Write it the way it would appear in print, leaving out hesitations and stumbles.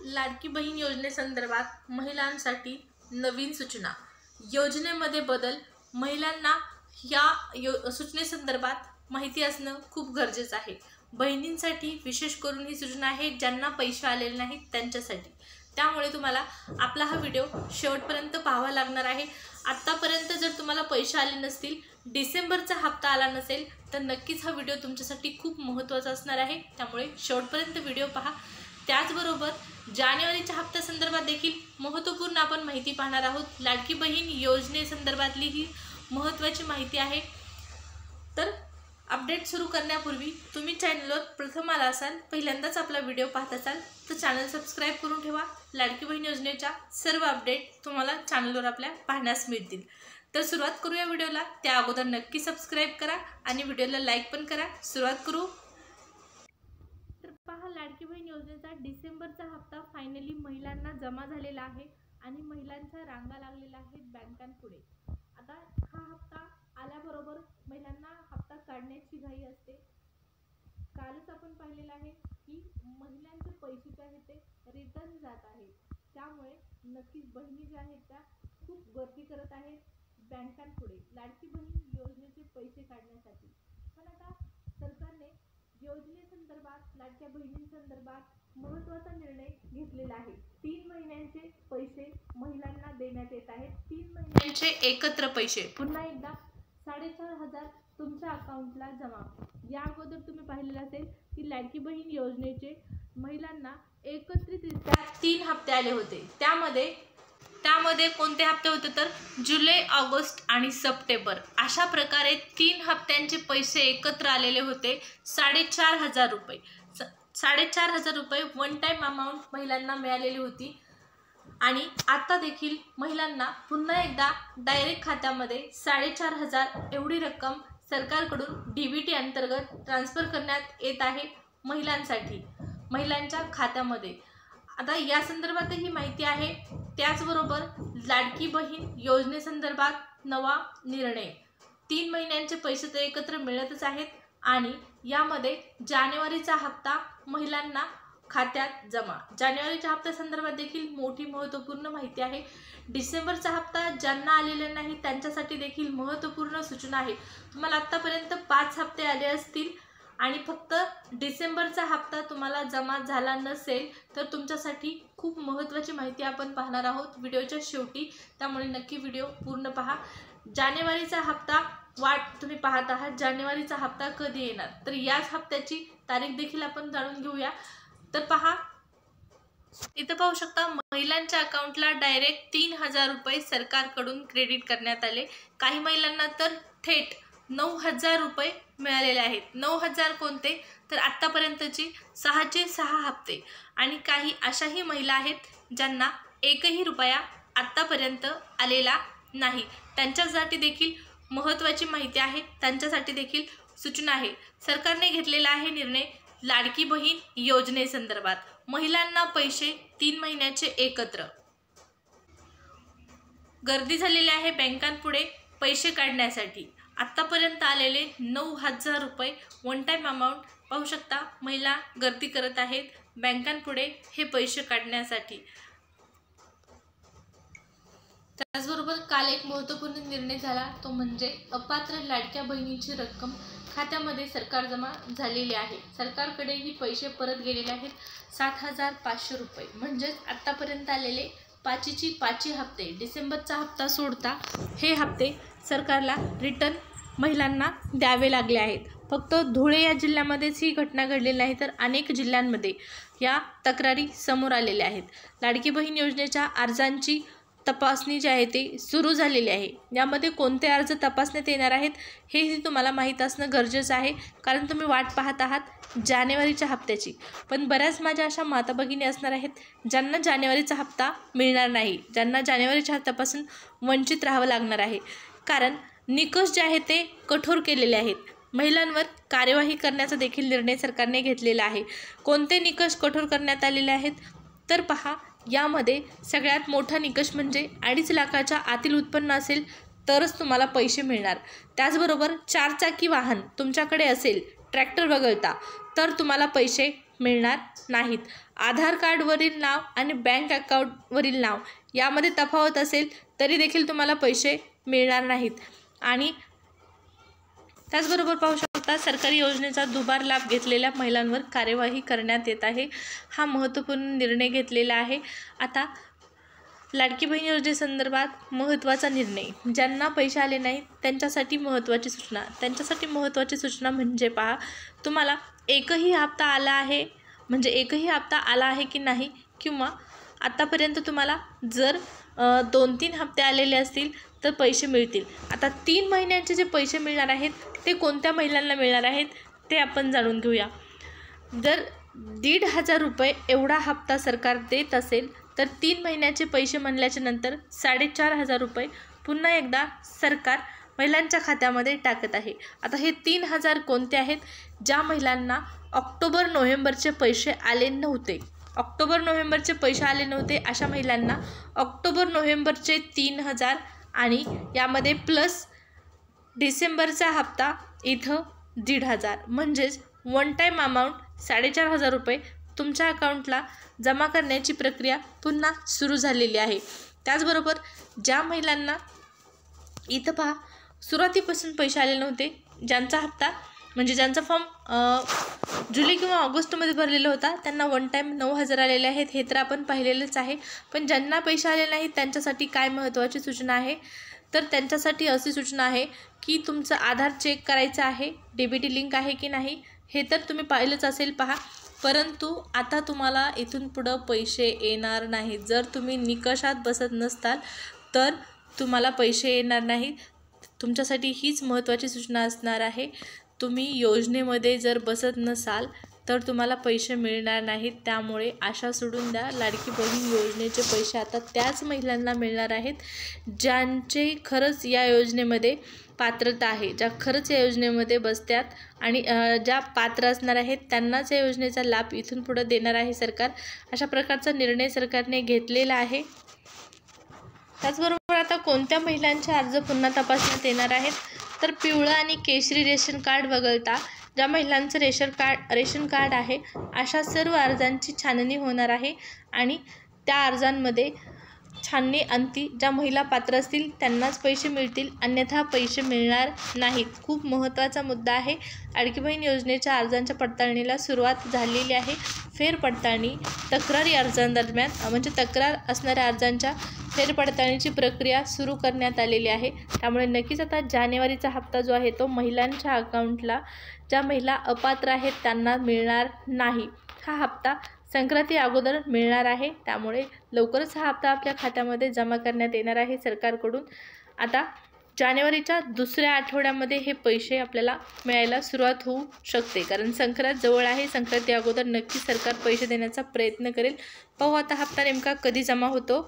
लाडकी बहीण योजनेसंदर्भात महिलांसाठी नवीन सूचना। योजनेमध्ये बदल। महिलांना या सूचनेसंदर्भात माहिती असणं खूप गरजेचं आहे। बहिणींसाठी विशेष करून ही सूचना आहे ज्यांना पैसे आलेले नाहीत त्यांच्यासाठी। त्यामुळे तुम्हाला आपला हा व्हिडिओ शेवटपर्यंत पाहावा लागणार आहे। आतापर्यंत जर तुम्हाला पैसे आले नसतील, डिसेंबरचा हप्ता आला नसेल, तर नक्कीच हा व्हिडिओ तुमच्यासाठी खूप महत्त्वाचा असणार आहे। त्यामुळे शेवटपर्यंत व्हिडिओ पहा। त्याचबरोबर जानेवारीच्या हप्त्यासंदर्भात देखील महत्त्वपूर्ण आपण माहिती पाहणार आहोत। लाडकी बहीण योजनेसंदर्भातली ही महत्त्वाची माहिती आहे। तर अपडेट सुरू करण्यापूर्वी तुम्ही चॅनलवर प्रथम आला असाल, पहिल्यांदाच आपला व्हिडिओ पाहत असाल, तर चॅनल सबस्क्राइब करून ठेवा। लाडकी बहीण योजनेच्या सर्व अपडेट तुम्हाला चॅनलवर आपल्या पाहण्यास मिळतील। तर सुरुवात करूया व्हिडिओला। त्या अगोदर नक्की सबस्क्राइब करा आणि व्हिडिओला लाईक पण करा। सुरुवात करू। तर पहा, लाडकी बहीण योजनेचा डिसेंबरचा हप्ता फायनली महिलांना जमा झालेला आहे आणि महिलांच्या रांगा लागलेल्या आहेत बँकांपुढे। आता हा हप्ता आल्याबरोबर महिलांना हप्ता काढण्याची घाई असते। कालच आपण पाहिलेलं आहे की महिलांचे पैसे जे आहेत ते रिटर्न जात आहेत। त्यामुळे नक्कीच बहिणी ज्या आहेत त्या खूप गर्दी करत आहेत बँकांपुढे लाडकी बहीण योजनेचे पैसे काढण्यासाठी। पण आता सरकारने योजनेसंदर्भात लाडक्या बहिणींसंदर्भात महत्त्वाचा निर्णय घेतलेला आहे। 3 महिन्यांचे पैसे महिलांना देण्यात येत आहेत। 3 महिन्यांचे एकत्र पैसे पुन्हा एकदा 4,500 तुमच्या अकाउंटला जमा। या अगोदर तुम्ही पाहिलेलं असेल की लाडकी बहीण योजनेचे महिलांना एकत्रितरित्या 3 हप्ते आले होते। त्यामध्ये कोणते हप्ते होते तर जुलै, ऑगस्ट आणि सप्टेंबर अशा प्रकारे 3 हप्त्यांचे पैसे एकत्र आलेले होते। 4,500 रुपये 4,500 रुपये वन टाइम अमाऊंट महिलांना मिळालेली होती। आणि आता देखील महिलांना पुन्हा एकदा डायरेक्ट खात्यामध्ये 4,500 एवढी रक्कम सरकारकडून डीबीटी अंतर्गत ट्रान्सफर करण्यात येत आहे महिलांसाठी, महिलांच्या खात्यामध्ये। आता या संदर्भातही माहिती आहे। त्याचबरोबर लाडकी बहीण योजनेसंदर्भात नवा निर्णय। 3 महिन्यांचे पैसे तर एकत्र मिळतच आहेत आणि यामध्ये जानेवारीचा हप्ता महिलांना खात्यात जमा। जानेवारीच्या हप्त्यासंदर्भात देखील मोठी महत्त्वपूर्ण माहिती आहे। डिसेंबरचा हप्ता ज्यांना आलेला नाही त्यांच्यासाठी देखील महत्त्वपूर्ण सूचना आहे। तुम्हाला आत्तापर्यंत 5 हप्ते आले असतील आणि फक्त डिसेंबरचा हप्ता तुम्हाला जमा झाला नसेल, तर तुमच्यासाठी खूप महत्त्वाची माहिती आपण पाहणार आहोत व्हिडिओच्या शेवटी। त्यामुळे नक्की व्हिडिओ पूर्ण पहा। जानेवारीचा हप्ता वाट तुम्ही पाहत आहात, जानेवारीचा हप्ता कधी येणार, तर याच हप्त्याची तारीख देखील आपण जाणून घेऊया। तर पहा, इथं पाहू शकता महिलांच्या अकाउंटला डायरेक्ट 3,000 रुपये सरकारकडून क्रेडिट करण्यात आले। काही महिलांना तर थेट 9,000 रुपये मिळालेले आहेत। 9,000 कोणते तर आत्तापर्यंतची 6चे 6 हप्ते। आणि काही अशाही महिला आहेत ज्यांना एकही रुपया आत्तापर्यंत आलेला नाही, त्यांच्यासाठी देखील महत्त्वाची माहिती आहे, त्यांच्यासाठी देखील सूचना आहे। सरकारने घेतलेला आहे निर्णय लाडकी बहीण योजनेसंदर्भात। महिलांना पैसे 3 महिन्याचे एकत्र। गर्दी झालेली आहे बँकांपुढे पैसे काढण्यासाठी। आत्तापर्यंत आलेले 9,000 रुपये वन टाइम अमाऊंट पाहू शकता। महिला गर्दी करत आहेत बँकांपुढे हे पैसे काढण्यासाठी। त्याचबरोबर काल एक महत्त्वपूर्ण निर्णय झाला, तो म्हणजे अपात्र लाडक्या बहिणीची रक्कम खात्यामध्ये सरकार जमा झालेली आहे। सरकारकडे ही पैसे परत गेलेले आहेत 7,500 रुपये। म्हणजेच आत्तापर्यंत आलेले 5चे हप्ते, डिसेंबरचा हप्ता सोडता हे हप्ते सरकारला रिटर्न महिलांना द्यावे लागले आहेत। फक्त धुळे या जिल्ह्यामध्येच ही घटना घडलेली नाही, तर अनेक जिल्ह्यांमध्ये या तक्रारी समोर आलेल्या आहेत। लाडकी बहीण योजनेच्या अर्जांची तपासणी जी आहे ते सुरू झालेली आहे। यामध्ये कोणते अर्ज तपासण्यात येणार आहेत हेही तुम्हाला माहीत असणं गरजेचं आहे, कारण तुम्ही वाट पाहत आहात जानेवारीच्या हप्त्याची। पण बऱ्याच माझ्या अशा माता भगिनी असणार आहेत ज्यांना जानेवारीचा हप्ता मिळणार नाही, ज्यांना जानेवारीच्या हप्त्यापासून वंचित राहावं लागणार आहे, कारण निकष जे आहेत ते कठोर केलेले आहेत। महिलांवर कार्यवाही करण्याचा देखील निर्णय सरकारने घेतलेला आहे। कोणते निकष कठोर करण्यात आलेले आहेत तर पहा, यामध्ये सगळ्यात मोठा निकष म्हणजे 2.5 लाखाच्या आतील उत्पन्न असेल तरच तुम्हाला पैसे मिळणार। त्याचबरोबर 4 चाकी वाहन तुमच्याकडे असेल ट्रॅक्टर वगळता तर तुम्हाला पैसे मिळणार नाहीत. आधार कार्डवरील नाव आणि बँक अकाउंटवरील नाव यामध्ये तफावत असेल तरी देखील तुम्हाला पैसे मिळणार नाहीत. आणि त्याचबरोबर पाहू शकता, सरकारी योजनेचा दुबार लाभ घेतलेल्या महिलांवर कार्यवाही करण्यात येत आहे. हा महत्त्वपूर्ण निर्णय घेतलेला आहे. आता लाडकी बहीण योजनेसंदर्भात महत्त्वाचा निर्णय, ज्यांना पैसे आले नाहीत त्यांच्यासाठी महत्त्वाची सूचना. त्यांच्यासाठी महत्त्वाची सूचना म्हणजे पहा, तुम्हाला एकही हप्ता आला आहे म्हणजे एकही हप्ता आला आहे की नाही, किंवा आत्तापर्यंत तुम्हाला जर 2-3 हप्ते आलेले असतील तर पैसे मिळतील. आता 3 महिन्यांचे जे पैसे मिळणार आहेत ते कोणत्या महिलांना मिळणार आहेत ते आपण जाणून घेऊया. जर 1,500 रुपये एवढा हप्ता सरकार देत असेल तर 3 महिन्याचे पैसे म्हणल्याच्या नंतर 4,500 रुपये पुन्हा एकदा सरकार महिलांच्या खात्यामध्ये टाकत आहे. आता हे 3,000 कोणते आहेत? ज्या महिलांना ऑक्टोबर-नोव्हेंबरचे पैसे आले नव्हते, ऑक्टोबर-नोव्हेंबरचे पैसे आले नव्हते अशा महिलांना ऑक्टोबर-नोव्हेंबरचे 3,000 आणि यामध्ये प्लस डिसेंबरचा हप्ता इथं 1,500, म्हणजेच वन टाईम अमाऊंट 4,500 रुपये तुमच्या अकाउंटला जमा करण्याची प्रक्रिया पुन्हा सुरू झालेली आहे. त्याचबरोबर ज्या महिलांना इथं पहा सुरुवातीपासून पैसे आले नव्हते, ज्यांचा हप्ता म्हणजे ज्यांचा फॉर्म जुलै किंवा ऑगस्टमध्ये भरलेला होता त्यांना वन टाईम 9,000 आलेले आहेत, हे तर आपण पाहिलेलंच आहे. पण ज्यांना पैसे आले नाहीत त्यांच्यासाठी काय महत्त्वाची सूचना आहे, तर त्यांच्यासाठी अशी सूचना आहे की तुमचं आधार चेक करायचं आहे, DBT लिंक आहे की नाही हे तर तुम्ही पाहिलंच असेल पहा. परंतु आता तुम्हाला इथून पुढं पैसे येणार नाहीत. जर तुम्ही निकषात बसत नसताल तर तुम्हाला पैसे येणार नाहीत. तुमच्यासाठी हीच महत्त्वाची सूचना असणार आहे. तुम्ही योजनेमध्ये जर बसत नसाल तर तुम्हाला पैसे मिळणार नाहीत. त्यामुळे आशा सोडून द्या. लाडकी बहीण योजनेचे पैसे आता त्याच महिलांना मिळणार आहेत ज्यांचे खरंच या योजनेमध्ये पात्रता आहे, ज्या खरंच या योजनेमध्ये बसतात आणि ज्या पात्र असणार आहेत त्यांनाच या योजनेचा लाभ इथून पुढे देणार आहे सरकार. अशा प्रकारचा निर्णय सरकारने घेतलेला आहे. त्याचबरोबर आता कोणत्या महिलांचे अर्ज पुन्हा तपासण्यात येणार आहेत, तर पिवळं आणि केशरी रेशन कार्ड वगळता ज्या महिलांचं रेशन कार्ड आहे अशा सर्व अर्जांची छाननी होणार आहे आणि त्या अर्जांमध्ये छाननी अंती ज्या महिला पात्र असतील त्यांनाच पैसे मिळतील, अन्यथा पैसे मिळणार नाहीत. खूप महत्त्वाचा मुद्दा आहे. लाडकी बहीण योजनेच्या अर्जांच्या पडताळणीला सुरुवात झालेली आहे. फेरपडताळणी तक्रारी अर्जांदरम्यान म्हणजे तक्रार असणाऱ्या अर्जांच्या फेरपडताळणीची प्रक्रिया सुरू करण्यात आलेली आहे. त्यामुळे नक्कीच आता जानेवारीचा हप्ता जो आहे तो महिलांच्या अकाउंटला ज्या महिला अपात्र आहेत त्यांना मिळणार नाही. हा हप्ता संक्रांती अगोदर मिळणार आहे. त्यामुळे लवकरच हा हप्ता आपल्या खात्यामध्ये जमा करण्यात येणार आहे सरकारकडून. आता जानेवारीच्या दुसऱ्या आठवड्यामध्ये हे पैसे आपल्याला मिळायला सुरुवात होऊ शकते, कारण संक्रांत जवळ आहे. संक्रांती अगोदर नक्की सरकार पैसे देण्याचा प्रयत्न करेल. पाहू आता हप्ता नेमका कधी जमा होतो.